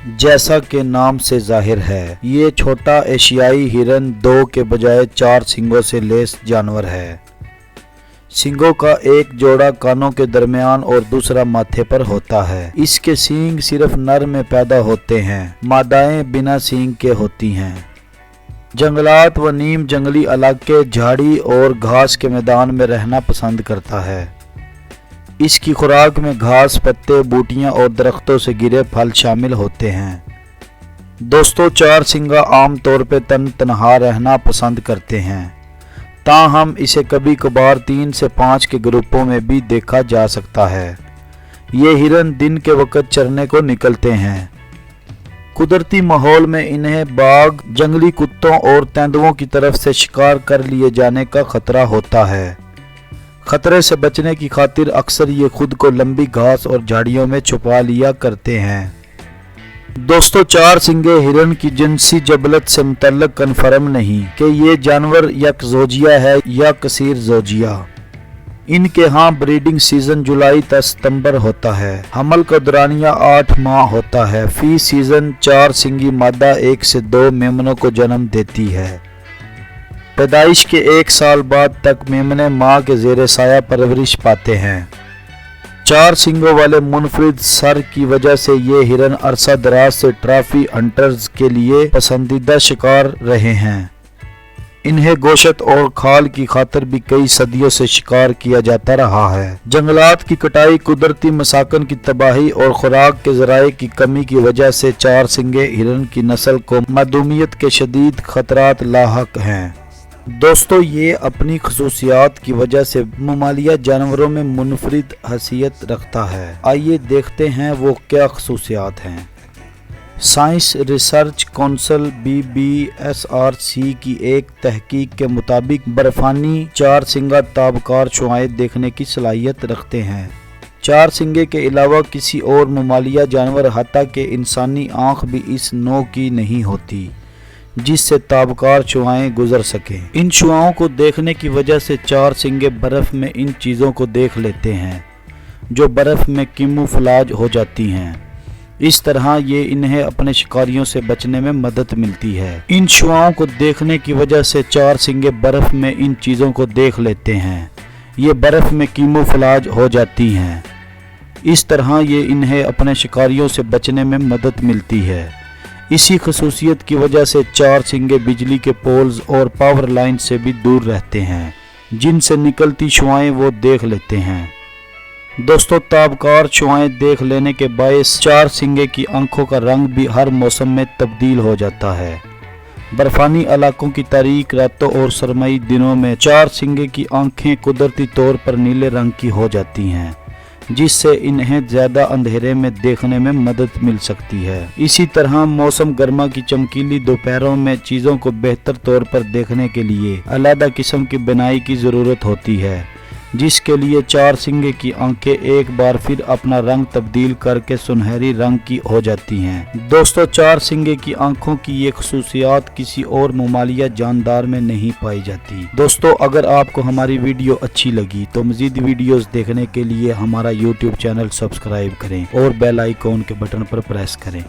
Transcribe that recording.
जैसा कि नाम से जाहिर है, ये छोटा एशियाई हिरन 2 के बजाय 4 सींगों से लैस जानवर है। सींगों का एक जोड़ा कानों के दरमियान और दूसरा माथे पर होता है। इसके सींग सिर्फ नर में पैदा होते हैं, मादाएं बिना सींग के होती हैं। जंगलात व नीम जंगली इलाके, झाड़ी और घास के मैदान में रहना पसंद करता है। इसकी खुराक में घास, पत्ते, बूटियां और दरख्तों से गिरे फल शामिल होते हैं। दोस्तों, 4 सींगा आम तौर पर तन्हा रहना पसंद करते हैं, ताहम इसे कभी कभार 3 से 5 के ग्रुपों में भी देखा जा सकता है। ये हिरन दिन के वक्त चरने को निकलते हैं। कुदरती माहौल में इन्हें बाघ, जंगली कुत्तों और तेंदुओं की तरफ से शिकार कर लिए जाने का खतरा होता है। खतरे से बचने की खातिर अक्सर ये खुद को लंबी घास और झाड़ियों में छुपा लिया करते हैं। दोस्तों, 4 सींगे हिरन की जिनसी जबलत से मुतल्लक कन्फर्म नहीं कि ये जानवर यकज़ोजिया है या कसीर ज़ोजिया। इनके यहाँ ब्रीडिंग सीजन जुलाई से सितंबर होता है। हमल का दौरानिया 8 माह होता है। फी सीजन 4 सींगी मादा 1 से 2 मेमनों को जन्म देती है। पैदाइश के 1 साल बाद तक मेमने माँ के ज़ेरे साया परवरिश पाते हैं। 4 सींगों वाले मुनफरिद सर की वजह से ये हिरन अरसा दराज से ट्रॉफी हंटर्स के लिए पसंदीदा शिकार रहे हैं। इन्हें गोश्त और खाल की खातिर भी कई सदियों से शिकार किया जाता रहा है। जंगलात की कटाई, कुदरती मसाकन की तबाही और खुराक के ज़राए की कमी की वजह से 4 सींगे हिरन की नस्ल को मदूमियत के शदीद खतरात लाहक हैं। दोस्तों, ये अपनी खसूसियात की वजह से ममालिया जानवरों में मुनफरिद हैसियत रखता है। आइए देखते हैं वो क्या खसूसियात हैं। साइंस रिसर्च काउंसिल BBSRC की एक तहकीक के मुताबिक बर्फानी 4 सींगा ताबकार शुआएं देखने की सलाहियत रखते हैं। 4 सींगे के अलावा किसी और ममालिया जानवर, हत्ता के इंसानी आँख भी इस नौ की नहीं होती जिससे ताबकार शुआएं गुजर सकें। इन शुआओं को देखने की वजह से 4 सींगे बर्फ़ में इन चीज़ों को देख लेते हैं जो बर्फ़ में कैमूफ्लेज हो जाती हैं। इस तरह ये इन्हें अपने शिकारियों से बचने में मदद मिलती है। इन शुआओं को देखने की वजह से 4 सींगे बर्फ़ में इन चीज़ों को देख लेते हैं। ये बर्फ़ में कैमूफ्लेज हो जाती हैं। इस तरह ये इन्हें अपने शिकारियों से बचने में मदद मिलती है। इसी खसूसियत की वजह से 4 सींगे बिजली के पोल्स और पावर लाइन से भी दूर रहते हैं, जिनसे निकलती शुआएं वो देख लेते हैं। दोस्तों, ताबकार शुआएं देख लेने के बायस 4 सींगे की आंखों का रंग भी हर मौसम में तब्दील हो जाता है। बर्फानी इलाकों की तारीक रातों और सरमई दिनों में 4 सींगे की आंखें कुदरती तौर पर नीले रंग की हो जाती हैं, जिससे इन्हें ज़्यादा अंधेरे में देखने में मदद मिल सकती है। इसी तरह मौसम गर्मा की चमकीली दोपहरों में चीज़ों को बेहतर तौर पर देखने के लिए अलग किस्म की बनाई की ज़रूरत होती है, जिसके लिए 4 सींगे की आंखें एक बार फिर अपना रंग तब्दील करके सुनहरी रंग की हो जाती हैं। दोस्तों, 4 सींगे की आंखों की ये खसूसियात किसी और ममालिया जानदार में नहीं पाई जाती। दोस्तों, अगर आपको हमारी वीडियो अच्छी लगी तो मज़ीद वीडियोस देखने के लिए हमारा YouTube चैनल सब्सक्राइब करें और बेल आइकॉन के बटन पर प्रेस करें।